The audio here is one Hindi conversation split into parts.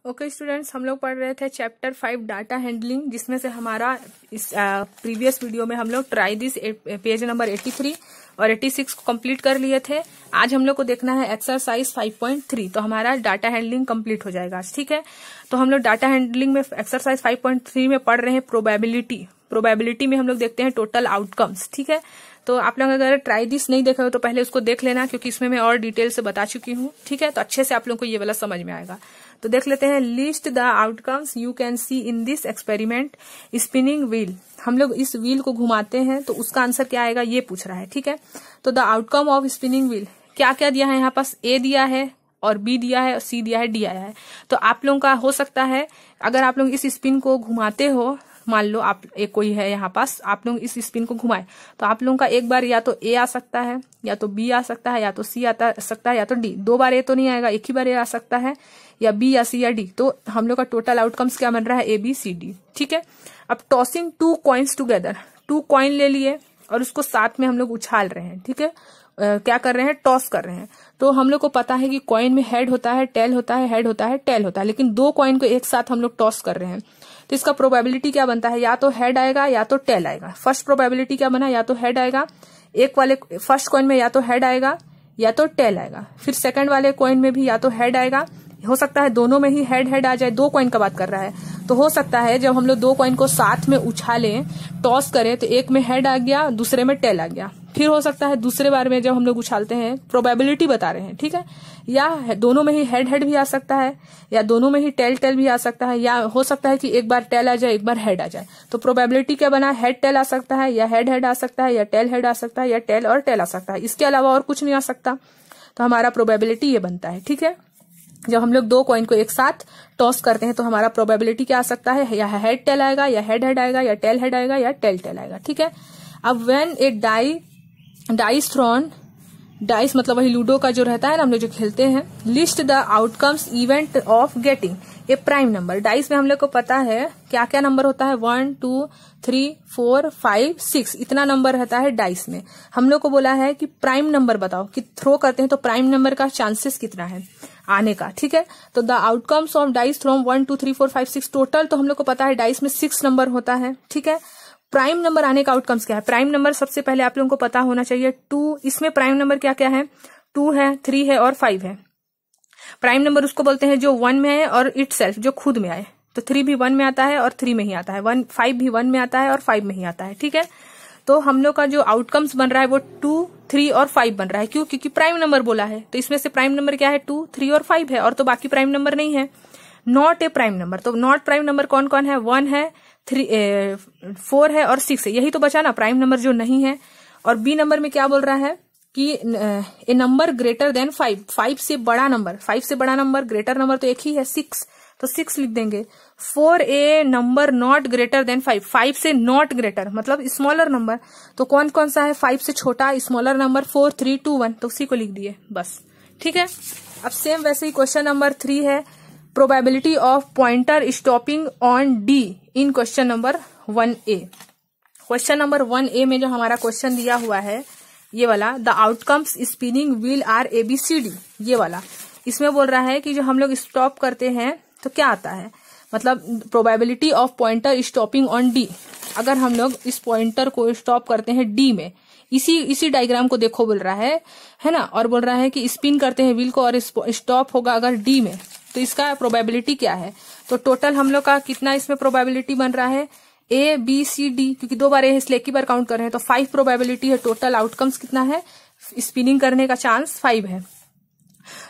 ओके स्टूडेंट्स, हम लोग पढ़ रहे थे चैप्टर 5 डाटा हैंडलिंग, जिसमें से हमारा इस प्रीवियस वीडियो में हम लोग ट्राई दिस पेज नंबर 83 और 86 को कंप्लीट कर लिए थे। आज हम लोग को देखना है एक्सरसाइज 5.3, तो हमारा डाटा हैंडलिंग कंप्लीट हो जाएगा आज। ठीक है, तो हम लोग डाटा हैंडलिंग में एक्सरसाइज 5.3 में पढ़ रहे हैं प्रोबेबिलिटी में हम लोग देखते हैं टोटल आउटकम्स। ठीक है, तो आप लोग अगर ट्राई दिस नहीं देखा हो तो पहले उसको देख लेना, क्योंकि इसमें मैं और डिटेल से बता चुकी हूँ। ठीक है, तो अच्छे से आप लोगों को ये वाला समझ में आएगा। तो देख लेते हैं, list the outcomes you can see in this experiment spinning wheel. हम लोग इस व्हील को घुमाते हैं तो उसका आंसर क्या आएगा ये पूछ रहा है। ठीक है, तो the outcome of spinning wheel क्या क्या दिया है, यहाँ पास ए दिया है और बी दिया है और सी दिया है, डी आया है। तो आप लोगों का हो सकता है, अगर आप लोग इस स्पिन को घुमाते हो, मान लो आप एक कोई है यहाँ पास, आप लोग इस स्पिन को घुमाए तो आप लोगों का एक बार या तो ए आ सकता है, या तो बी आ सकता है, या तो सी आ सकता है, या तो डी। दो बार ए तो नहीं आएगा, एक ही बार ए आ सकता है, या बी या सी या डी। तो हम लोग का टोटल आउटकम्स क्या बन रहा है, ए बी सी डी। ठीक है, अब टॉसिंग 2 कॉइन्स टुगेदर, 2 कॉइन ले लिए और उसको साथ में हम लोग उछाल रहे हैं। ठीक है, क्या कर रहे हैं, टॉस कर रहे हैं। तो हम लोग को पता है कि कॉइन में हेड होता है, टेल होता है, हेड होता है, टेल होता है, लेकिन 2 कॉइन को एक साथ हम लोग टॉस कर रहे हैं। तो इसका प्रोबेबिलिटी क्या बनता है, या तो हेड आएगा या तो टेल आएगा। फर्स्ट प्रोबेबिलिटी क्या बना, या तो हेड आएगा, एक वाले फर्स्ट कॉइन में या तो हेड आएगा या तो टेल आएगा। फिर सेकंड वाले कॉइन में भी या तो हेड आएगा, हो सकता है दोनों में ही हेड आ जाए। 2 कॉइन का बात कर रहा है, तो हो सकता है जब हम लोग 2 कॉइन को साथ में उछालें, टॉस करें, तो एक में हेड आ गया, दूसरे में टेल आ गया। फिर हो सकता है दूसरे बार में जब हम लोग उछालते हैं, प्रोबेबिलिटी बता रहे हैं। ठीक है, या दोनों में ही हेड भी आ सकता है, या दोनों में ही टेल भी आ सकता है, या हो सकता है कि एक बार टेल आ जाए, एक बार हेड आ जाए। तो प्रोबेबिलिटी क्या बना, हेड टेल आ सकता है, या हेड आ सकता है, या टेल हेड आ सकता है, या टेल और टेल आ सकता है। इसके अलावा और कुछ नहीं आ सकता। तो हमारा प्रोबेबिलिटी ये बनता है। ठीक है, जब हम लोग 2 कॉइन को एक साथ टॉस करते हैं तो हमारा प्रोबेबिलिटी क्या आ सकता है, या हेड टेल आएगा, या हेड आएगा, या टेल हेड आएगा, या टेल आएगा। ठीक है, अब when a dice thrown, dice मतलब वही लूडो का जो रहता है ना, हम लोग जो खेलते हैं। List the outcomes event of getting A prime number. Dice में हम लोग को पता है क्या क्या नंबर होता है, 1 2 3 4 5 6, इतना नंबर रहता है डाइस में। हम लोग को बोला है कि प्राइम नंबर बताओ, कि थ्रो करते हैं तो प्राइम नंबर का चांसेस कितना है आने का। ठीक है, तो the outcomes of dice thrown 1 2 3 4 5 6, total तो हम लोग को पता है डाइस में 6 नंबर होता है। ठीक है, प्राइम नंबर आने का आउटकम्स क्या है, प्राइम नंबर सबसे पहले आप लोगों को पता होना चाहिए 2। इसमें प्राइम नंबर क्या क्या है, 2 है, 3 है और 5 है। प्राइम नंबर उसको बोलते हैं जो 1 में है और इटसेल्फ जो खुद में आए। तो 3 भी 1 में आता है और 3 में ही आता है, 5 भी 1 में आता है और 5 में ही आता है। ठीक है, तो हम लोग का जो आउटकम्स बन रहा है वो 2 3 और 5 बन रहा है। क्यों, क्योंकि प्राइम नंबर बोला है। तो इसमें से प्राइम नंबर क्या है, 2 3 और 5 है, और तो बाकी प्राइम नंबर नहीं है। नॉट ए प्राइम नंबर, तो नॉट प्राइम नंबर कौन कौन है, 1 है, 4 है और 6 है। यही तो बचा ना प्राइम नंबर जो नहीं है। और बी नंबर में क्या बोल रहा है कि ए नंबर ग्रेटर देन 5, 5 से बड़ा नंबर, 5 से बड़ा नंबर, ग्रेटर नंबर तो एक ही है 6, तो 6 लिख देंगे। 4 ए नंबर नॉट ग्रेटर देन 5, 5 से नॉट ग्रेटर मतलब स्मॉलर नंबर। तो कौन कौन सा है, 5 से छोटा स्मॉलर नंबर, 4 3 2 1, तो उसी को लिख दिए बस। ठीक है, अब सेम वैसे ही क्वेश्चन नंबर 3 है, probability of pointer stopping on D in question number 1A। Question number 1A में जो हमारा क्वेश्चन दिया हुआ है ये वाला, the outcomes spinning wheel are ABCD, ये वाला। इसमें बोल रहा है कि जो हम लोग स्टॉप करते हैं तो क्या आता है, मतलब probability of pointer stopping on D. अगर हम लोग इस पॉइंटर को स्टॉप करते हैं डी में, इसी डायग्राम को देखो बोल रहा है ना, और बोल रहा है कि स्पिन करते हैं व्हील को और स्टॉप होगा अगर डी में, तो इसका प्रोबेबिलिटी क्या है। तो टोटल हम लोग का कितना इसमें प्रोबेबिलिटी बन रहा है, A B C D, क्योंकि 2 बार इसलिए एक ही बार काउंट कर रहे हैं, तो 5 प्रोबेबिलिटी है। टोटल आउटकम्स कितना है, स्पिनिंग करने का चांस 5 है।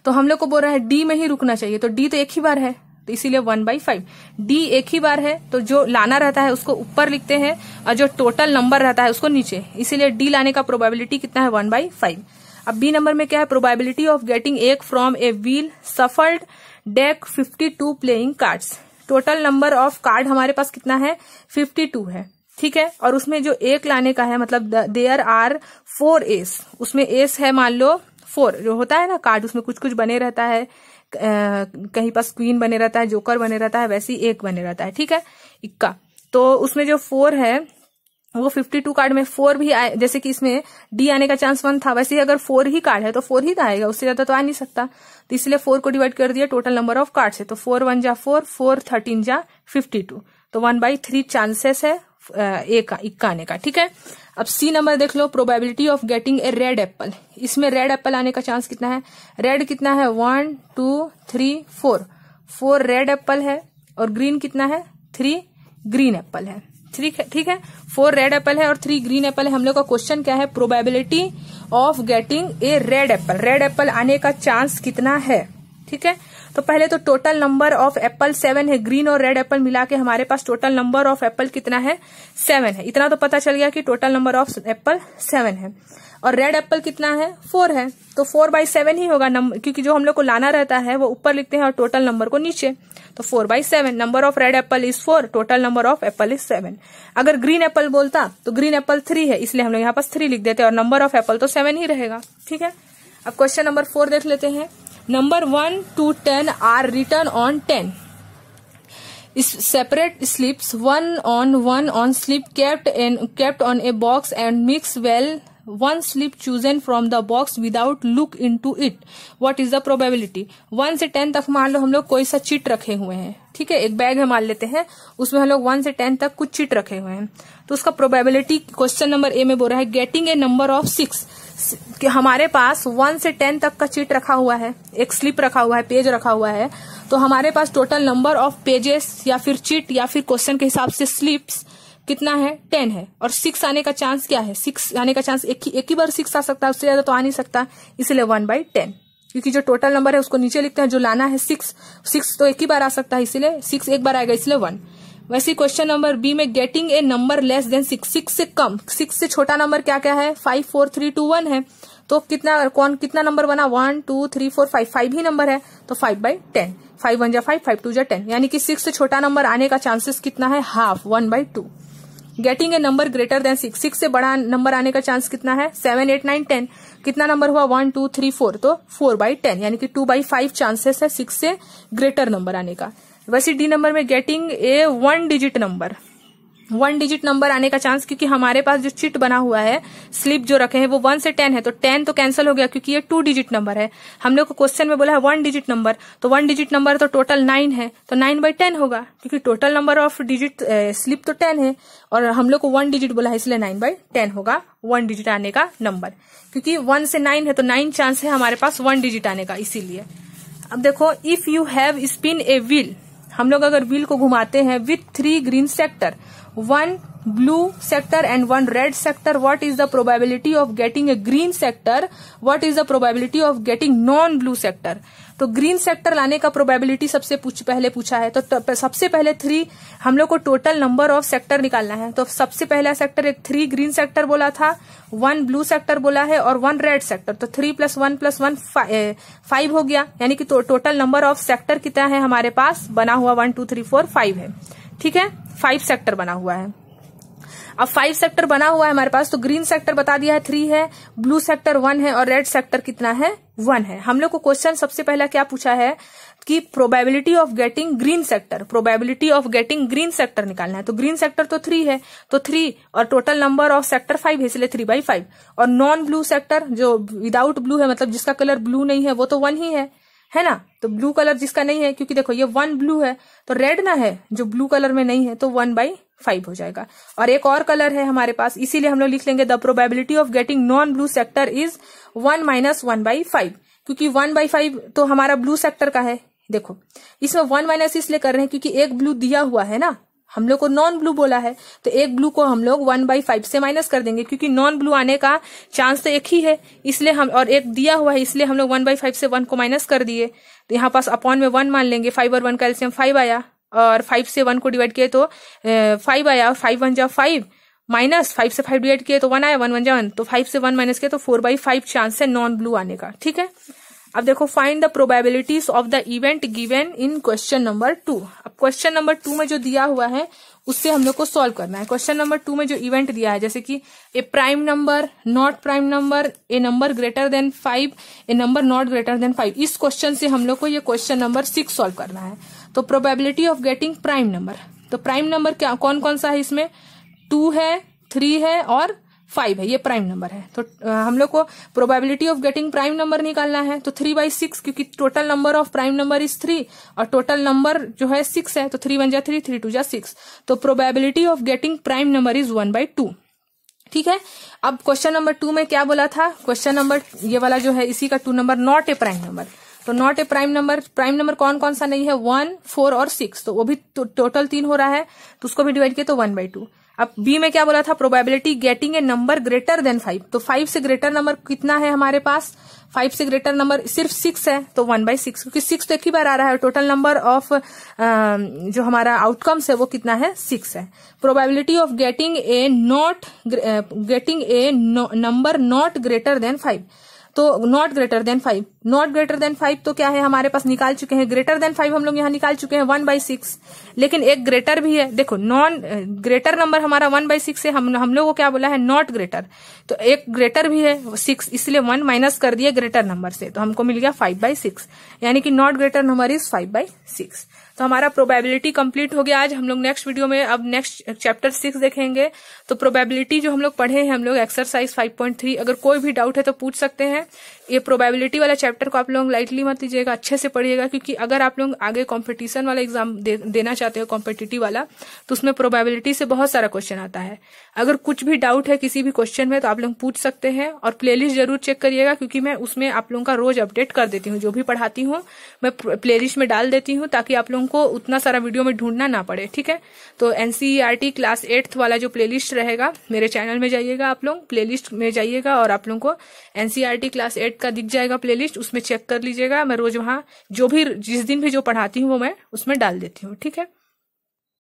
तो हम लोग को बोल रहा है डी में ही रुकना चाहिए, तो डी तो एक ही बार है, तो इसीलिए 1/5। डी एक ही बार है, तो जो लाना रहता है उसको ऊपर लिखते हैं और जो टोटल नंबर रहता है उसको नीचे, इसीलिए डी लाने का प्रोबेबिलिटी कितना है, 1/5। अब बी नंबर में क्या है, प्रोबेबिलिटी ऑफ गेटिंग एक from a wheel shuffled deck 52 playing cards. Total number of card हमारे पास कितना है, 52 है। ठीक है, और उसमें जो एक लाने का है, मतलब देयर आर 4 एस, उसमें एस है मान लो 4, जो होता है ना कार्ड, उसमें कुछ कुछ बने रहता है, कहीं पास क्वीन बने रहता है, जोकर बने रहता है, वैसे ही एक बने रहता है। ठीक है, इक्का, तो उसमें जो 4 है वो 52 कार्ड में 4 भी आए, जैसे कि इसमें डी आने का चांस 1 था, वैसे ही अगर 4 ही कार्ड है तो 4 ही आएगा, उससे ज्यादा तो आ नहीं सकता। तो इसलिए 4 को डिवाइड कर दिया टोटल नंबर ऑफ कार्ड से, तो 4 1 जा 4, 4 13 जा 52, तो 1/3 चांसेस है ए का इक्का आने का। ठीक है, अब सी नंबर देख लो, probability of getting a red apple. इसमें रेड एप्पल आने का चांस कितना है? रेड कितना है? 1 2 3 4, 4 रेड एप्पल है और ग्रीन कितना है? 3 ग्रीन एप्पल है। ठीक है, 4 रेड एप्पल है और 3 ग्रीन एप्पल है। हम लोग का क्वेश्चन क्या है? Probability of getting a red Apple, red apple आने का चांस कितना है? ठीक है, तो पहले तो टोटल नंबर ऑफ एप्पल 7 है, ग्रीन और रेड एप्पल मिला के हमारे पास टोटल नंबर ऑफ एप्पल कितना है? 7 है। इतना तो पता चल गया कि टोटल नंबर ऑफ एप्पल 7 है। और रेड एप्पल कितना है? 4 है, तो 4/7 ही होगा क्योंकि जो हम लोग को लाना रहता है वो ऊपर लिखते हैं और टोटल नंबर को नीचे, तो 4/7। Number of red Apple is 4, total number of Apple is 7। अगर ग्रीन एप्पल बोलता तो ग्रीन एप्पल 3 है, इसलिए हम लोग यहाँ पास 3 लिख देते और नंबर ऑफ एप्पल तो 7 ही रहेगा। ठीक है, अब क्वेश्चन नंबर 4 देख लेते हैं। Number 1 to 10 are written on 10 separate slips, one on slip kept on a box and mix well, one slip chosen from the box without look into it. What is the probability? 1 से 10 तक मान लो हम लोग कोई सा चिट रखे हुए हैं। ठीक है, एक बैग है मान लेते हैं, उसमें हम लोग 1 से 10 तक कुछ चिट रखे हुए हैं, तो उसका प्रोबेबिलिटी क्वेश्चन नंबर ए में बोल रहा है गेटिंग ए नंबर ऑफ 6, कि हमारे पास 1 से 10 तक का चिट रखा हुआ है, एक स्लिप रखा हुआ है, पेज रखा हुआ है, तो हमारे पास टोटल नंबर ऑफ पेजेस या फिर चिट या फिर क्वेश्चन के हिसाब से स्लिप्स कितना है? 10 है। और 6 आने का चांस क्या है? 6 आने का चांस एक ही बार 6 आ सकता है, उससे ज्यादा तो आ नहीं सकता, इसलिए 1/10, क्योंकि जो टोटल नंबर है उसको नीचे लिखते हैं, जो लाना है 6 तो एक ही बार आ सकता है, इसलिए 6 एक बार आएगा, इसलिए 1। वैसे क्वेश्चन नंबर बी में getting a number less than 6, 6 से कम, 6 से छोटा नंबर क्या क्या है? 5 4 3 2 1 है, तो कितना नंबर बना? 1 2 3 4 5, 5 ही नंबर है, तो 5/10, 5 1 जा 5, 5 2 जा 10, यानी कि 6 से छोटा नंबर आने का चांसेस कितना है? Half, 1/2। Getting a number greater then 6, 6 से बड़ा नंबर आने का चांस कितना है? 7 8 9 10, कितना नंबर हुआ? 1 2 3 4, तो 4/10, यानी कि 2/5 चांसेस है 6 से ग्रेटर नंबर आने का। वैसे डी नंबर में getting a 1 digit number, 1 digit number आने का चांस, क्योंकि हमारे पास जो चिट बना हुआ है, स्लिप जो रखे हैं वो 1 से 10 है, तो 10 तो कैंसिल हो गया क्योंकि ये 2 डिजिट नंबर है। हम लोग को क्वेश्चन में बोला है 1 डिजिट नंबर, तो 1 डिजिट नंबर तो टोटल 9 है, तो 9/10 होगा, क्योंकि total number of digit slip तो 10 है और हम लोग को 1 डिजिट बोला है, इसलिए 9/10 होगा 1 डिजिट आने का नंबर, क्योंकि 1 से 9 है तो 9 चांस है हमारे पास 1 डिजिट आने का, इसीलिए। अब देखो, if you have spin a wheel, हम लोग अगर व्हील को घुमाते हैं with 3 green sector, 1 blue sector and 1 red sector, what is the probability of getting a green sector? What is the probability of getting non blue sector? तो ग्रीन सेक्टर लाने का प्रोबेबिलिटी सबसे पहले पूछा है, तो सबसे पहले 3 हम लोग को टोटल नंबर ऑफ सेक्टर निकालना है, तो सबसे पहला सेक्टर एक 3 ग्रीन सेक्टर बोला था, 1 ब्लू सेक्टर बोला है और 1 रेड सेक्टर, तो 3 + 1 + 1 5 हो गया, यानी कि टोटल नंबर ऑफ सेक्टर कितना है हमारे पास बना हुआ? 1 2 3 4 5 है। ठीक है, 5 सेक्टर बना हुआ है। अब 5 सेक्टर बना हुआ है हमारे पास, तो ग्रीन सेक्टर बता दिया है 3 है, ब्लू सेक्टर 1 है और रेड सेक्टर कितना है? 1 है। हम लोग को क्वेश्चन सबसे पहला क्या पूछा है कि probability of getting green sector, probability of getting green sector निकालना है, तो ग्रीन सेक्टर तो 3 है, तो 3 और टोटल नंबर ऑफ सेक्टर 5 है, इसलिए 3/5। और नॉन ब्लू सेक्टर जो विदाउट ब्लू है, मतलब जिसका कलर ब्लू नहीं है, वो तो 1 ही है ना, तो ब्लू कलर जिसका नहीं है, क्योंकि देखो ये 1 ब्लू है तो रेड ना है, जो ब्लू कलर में नहीं है, तो 1/5 हो जाएगा। और एक और कलर है हमारे पास, इसीलिए हम लोग लिख लेंगे the probability of getting non blue sector is 1 - 1/5, क्योंकि 1/5 तो हमारा ब्लू सेक्टर का है। देखो इसमें 1 - इसलिए कर रहे हैं क्योंकि एक ब्लू दिया हुआ है ना, हम लोग को नॉन ब्लू बोला है, तो एक ब्लू को हम लोग 1/5 से माइनस कर देंगे, क्योंकि नॉन ब्लू आने का चांस तो एक ही है, इसलिए हम, और एक दिया हुआ है, इसलिए हम लोग 1/5 से 1 को माइनस कर दिए, तो यहाँ पास अपॉन में 1 मान लेंगे, 5 और 1 का एलसीएम 5 आया, और 5 से 1 को डिवाइड किए तो 5 आया, 5 1 जा 5 माइनस 5 से 5 डिवाइड किए तो 1 आया, 1 1 जा 1, तो 5 से 1 माइनस किए तो 4/5 चांस है नॉन ब्लू आने का। ठीक है, अब देखो find the probabilities of the event given in question number 2। अब क्वेश्चन नंबर 2 में जो दिया हुआ है उससे हम लोग को सॉल्व करना है। क्वेश्चन नंबर 2 में जो इवेंट दिया है, जैसे कि a prime number, not prime number, a number greater than 5, a number not greater than 5, इस क्वेश्चन से हम लोग को ये क्वेश्चन नंबर 6 सॉल्व करना है। तो probability of getting prime number, तो प्राइम नंबर क्या कौन कौन सा है इसमें? 2 है, 3 है और 5 है, ये प्राइम नंबर है। तो हम लोग को probability of getting prime number निकालना है। तो 3/6, क्योंकि total number of prime number is 3 और टोटल नंबर जो है 6 है, तो 3 1 जा 3, 3 2 जा 6। तो probability of getting prime number is 1/2। ठीक है। अब क्वेश्चन नंबर 2 में क्या बोला था, क्वेश्चन नंबर ये वाला जो है इसी का 2 number, not a prime number. तो नॉट ए प्राइम नंबर कौन कौन सा नहीं है, 1, 4 और 6। तो वो भी टोटल 3 हो रहा है, तो उसको भी डिवाइड किया तो 1/2। अब बी में क्या बोला था, probability getting a number greater than 5। तो 5 से ग्रेटर नंबर कितना है हमारे पास, 5 से ग्रेटर नंबर सिर्फ 6 है, तो 1/6, क्योंकि 6 तो एक ही बार आ रहा है। टोटल नंबर ऑफ जो हमारा आउटकम्स है वो कितना है, 6 है। Probability of getting A number not greater than 5। तो नॉट ग्रेटर देन 5 तो क्या है हमारे पास, निकाल चुके हैं। ग्रेटर देन 5 हम लोग यहाँ निकाल चुके हैं 1/6, लेकिन एक ग्रेटर भी है। देखो नॉन ग्रेटर नंबर हमारा 1/6 है, हम लोग को क्या बोला है, नॉट ग्रेटर। तो एक ग्रेटर भी है 6, इसलिए 1 माइनस कर दिए ग्रेटर नंबर से, तो हमको मिल गया 5/6, यानी कि नॉट ग्रेटर नंबर इज 5/6। तो हमारा प्रोबेबिलिटी कंप्लीट हो गया। आज हम लोग नेक्स्ट वीडियो में अब नेक्स्ट चैप्टर 6 देखेंगे। तो प्रोबेबिलिटी जो हम लोग पढ़े हैं, हम लोग एक्सरसाइज 5.3, अगर कोई भी डाउट है तो पूछ सकते हैं। ये प्रोबेबिलिटी वाला चैप्टर को आप लोग लाइटली मत लीजिएगा, अच्छे से पढ़िएगा, क्योंकि अगर आप लोग आगे कॉम्पिटिशन वाला एग्जाम देना चाहते हो, कॉम्पिटिटिव वाला, तो उसमें प्रोबेबिलिटी से बहुत सारा क्वेश्चन आता है। अगर कुछ भी डाउट है किसी भी क्वेश्चन में तो आप लोग पूछ सकते हैं। और प्लेलिस्ट जरूर चेक करिएगा, क्योंकि मैं उसमें आप लोगों का रोज अपडेट कर देती हूँ। जो भी पढ़ाती हूँ मैं प्लेलिस्ट में डाल देती हूँ, ताकि आप लोगों को उतना सारा वीडियो में ढूंढना ना पड़े। ठीक है। तो एनसीईआरटी क्लास 8th वाला जो प्लेलिस्ट रहेगा, मेरे चैनल में जाइएगा, आप लोग प्लेलिस्ट में जाइएगा और आप लोगों को एनसीईआरटी क्लास 8 का दिख जाएगा प्लेलिस्ट, उसमें चेक कर लीजिएगा। मैं रोज वहां जो भी जिस दिन भी जो पढ़ाती हूँ वो मैं उसमें डाल देती हूँ। ठीक है।